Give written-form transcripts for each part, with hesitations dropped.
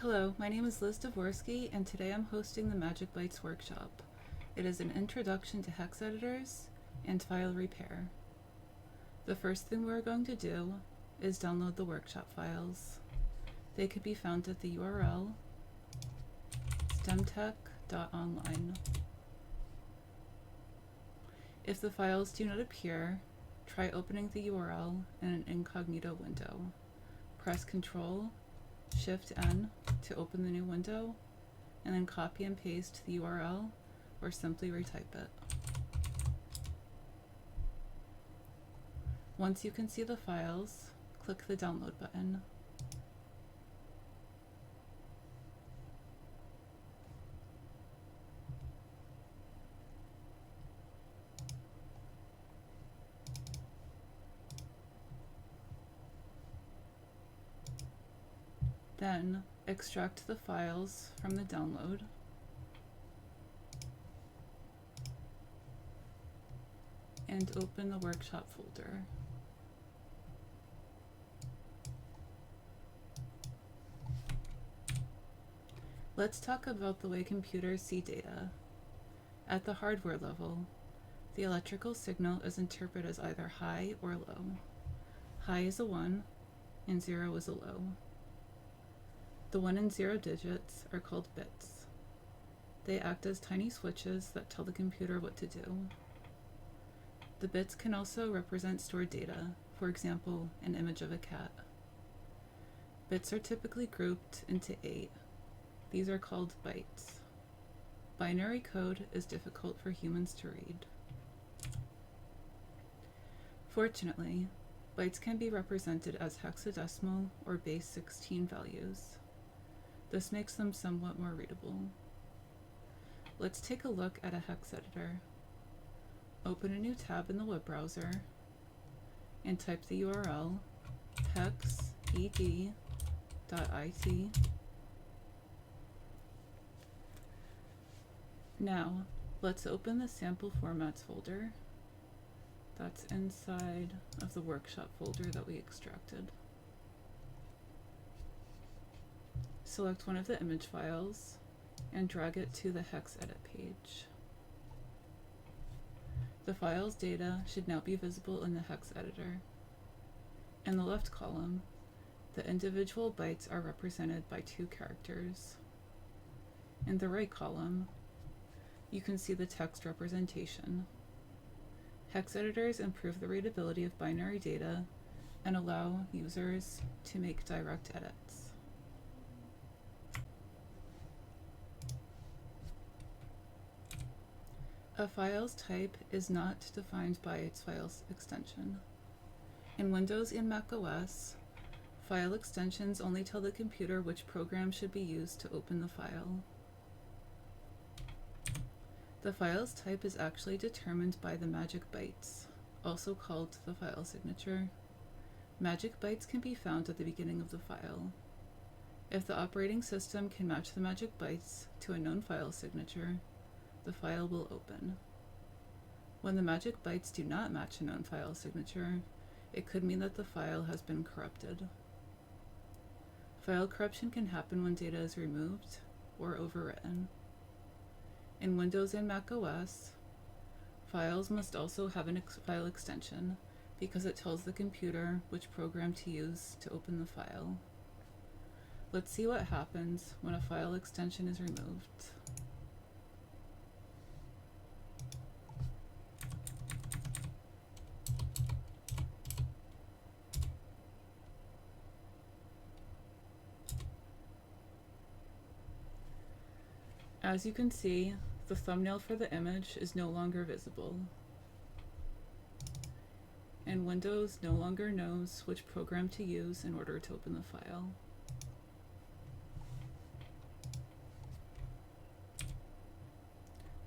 Hello, my name is Liz Dvorsky, and today I'm hosting the Magic Bytes workshop. It is an introduction to hex editors and file repair. The first thing we're going to do is download the workshop files. They can be found at the URL stemtech.online. If the files do not appear, try opening the URL in an incognito window. Press Ctrl Shift N to open the new window, and then copy and paste the URL or simply retype it. Once you can see the files, click the download button. Then extract the files from the download and open the workshop folder. Let's talk about the way computers see data. At the hardware level, the electrical signal is interpreted as either high or low. High is a 1 and 0 is a low. The 1 and 0 digits are called bits. They act as tiny switches that tell the computer what to do. The bits can also represent stored data, for example, an image of a cat. Bits are typically grouped into 8. These are called bytes. Binary code is difficult for humans to read. Fortunately, bytes can be represented as hexadecimal or base 16 values. This makes them somewhat more readable. Let's take a look at a hex editor. Open a new tab in the web browser and type the URL hexed.it. Now, let's open the sample formats folder that's inside of the workshop folder that we extracted. Select one of the image files and drag it to the hex edit page. The file's data should now be visible in the hex editor. In the left column, the individual bytes are represented by 2 characters. In the right column, you can see the text representation. Hex editors improve the readability of binary data and allow users to make direct edits. A file's type is not defined by its file extension. In Windows and Mac OS, file extensions only tell the computer which program should be used to open the file. The file's type is actually determined by the magic bytes, also called the file signature. Magic bytes can be found at the beginning of the file. If the operating system can match the magic bytes to a known file signature, the file will open. When the magic bytes do not match a known file signature, it could mean that the file has been corrupted. File corruption can happen when data is removed or overwritten. In Windows and Mac OS, files must also have a file extension because it tells the computer which program to use to open the file. Let's see what happens when a file extension is removed. As you can see, the thumbnail for the image is no longer visible, and Windows no longer knows which program to use in order to open the file.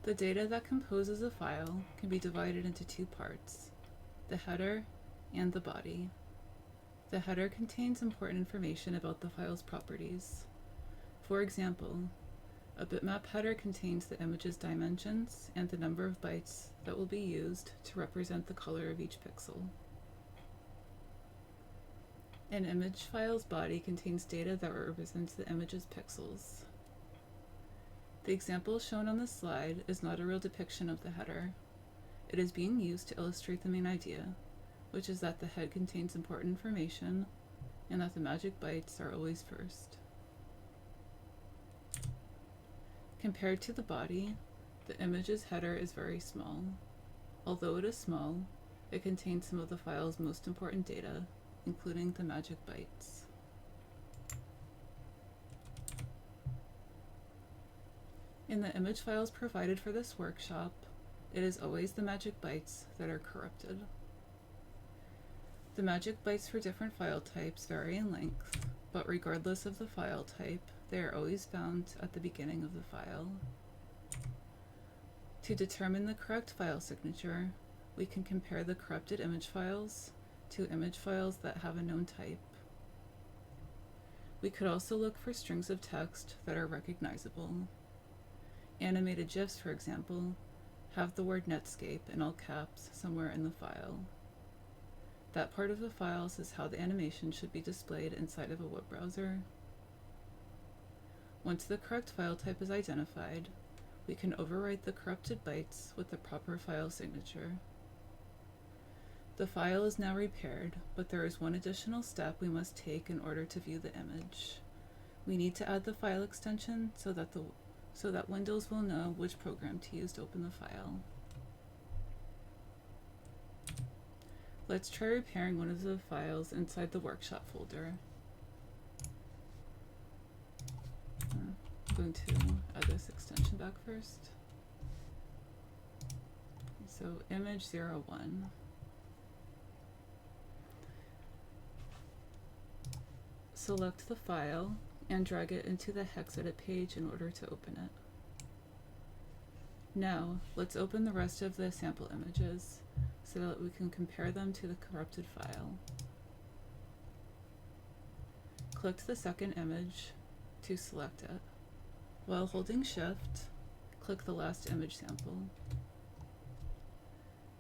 The data that composes a file can be divided into 2 parts, the header and the body. The header contains important information about the file's properties. For example, a bitmap header contains the image's dimensions and the number of bytes that will be used to represent the color of each pixel. An image file's body contains data that represents the image's pixels. The example shown on this slide is not a real depiction of the header. It is being used to illustrate the main idea, which is that the head contains important information and that the magic bytes are always first. Compared to the body, the image's header is very small. Although it is small, it contains some of the file's most important data, including the magic bytes. In the image files provided for this workshop, it is always the magic bytes that are corrupted. The magic bytes for different file types vary in length, but regardless of the file type, they are always found at the beginning of the file. To determine the correct file signature, we can compare the corrupted image files to image files that have a known type. We could also look for strings of text that are recognizable. Animated GIFs, for example, have the word Netscape in all caps somewhere in the file. That part of the file says how the animation should be displayed inside of a web browser. Once the correct file type is identified, we can overwrite the corrupted bytes with the proper file signature. The file is now repaired, but there is one additional step we must take in order to view the image. We need to add the file extension so that Windows will know which program to use to open the file. Let's try repairing one of the files inside the workshop folder. I'm going to add this extension back first. So image 01. Select the file and drag it into the hex edit page in order to open it. Now, let's open the rest of the sample images so that we can compare them to the corrupted file. Click the second image to select it. While holding Shift, click the last image sample.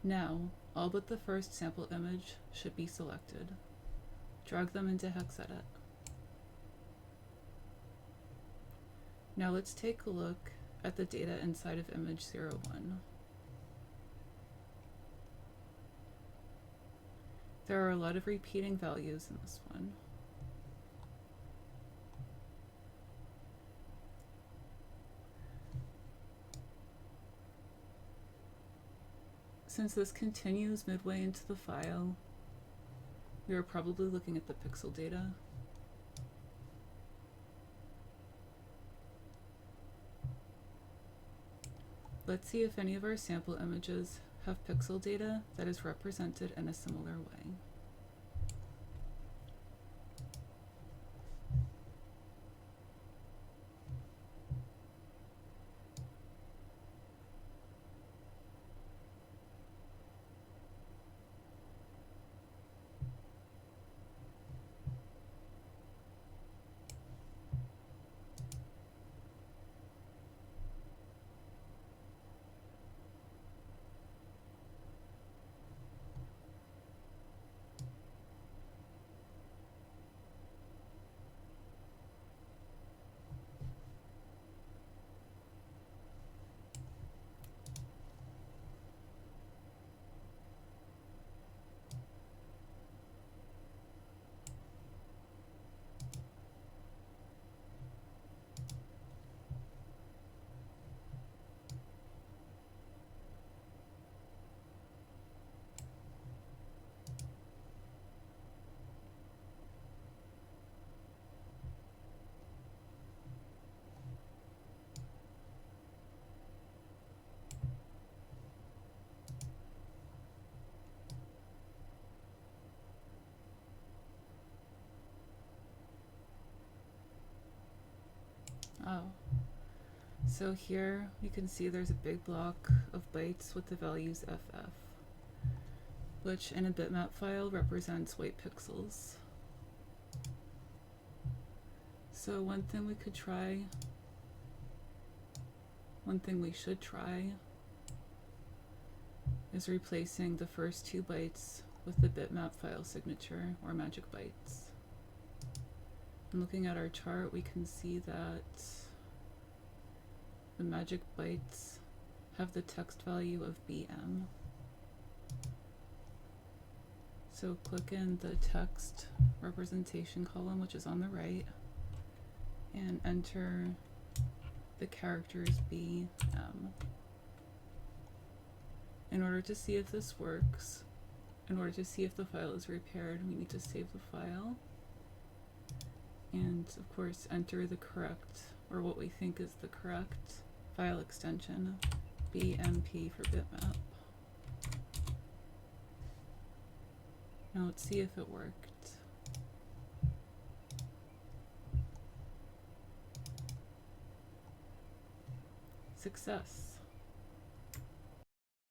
Now, all but the first sample image should be selected. Drag them into hex edit. Now let's take a look at the data inside of image 01. There are a lot of repeating values in this one. Since this continues midway into the file, we are probably looking at the pixel data. Let's see if any of our sample images have pixel data that is represented in a similar way. Oh, so here you can see there's a big block of bytes with the values FF, which in a bitmap file represents white pixels. So one thing we should try is replacing the first 2 bytes with the bitmap file signature or magic bytes. Looking at our chart, we can see that the magic bytes have the text value of BM. So click in the text representation column, which is on the right, and enter the characters BM. In order to see if this works, in order to see if the file is repaired, we need to save the file. And of course, enter the correct, or what we think is the correct file extension, BMP for bitmap. Now let's see if it worked. Success.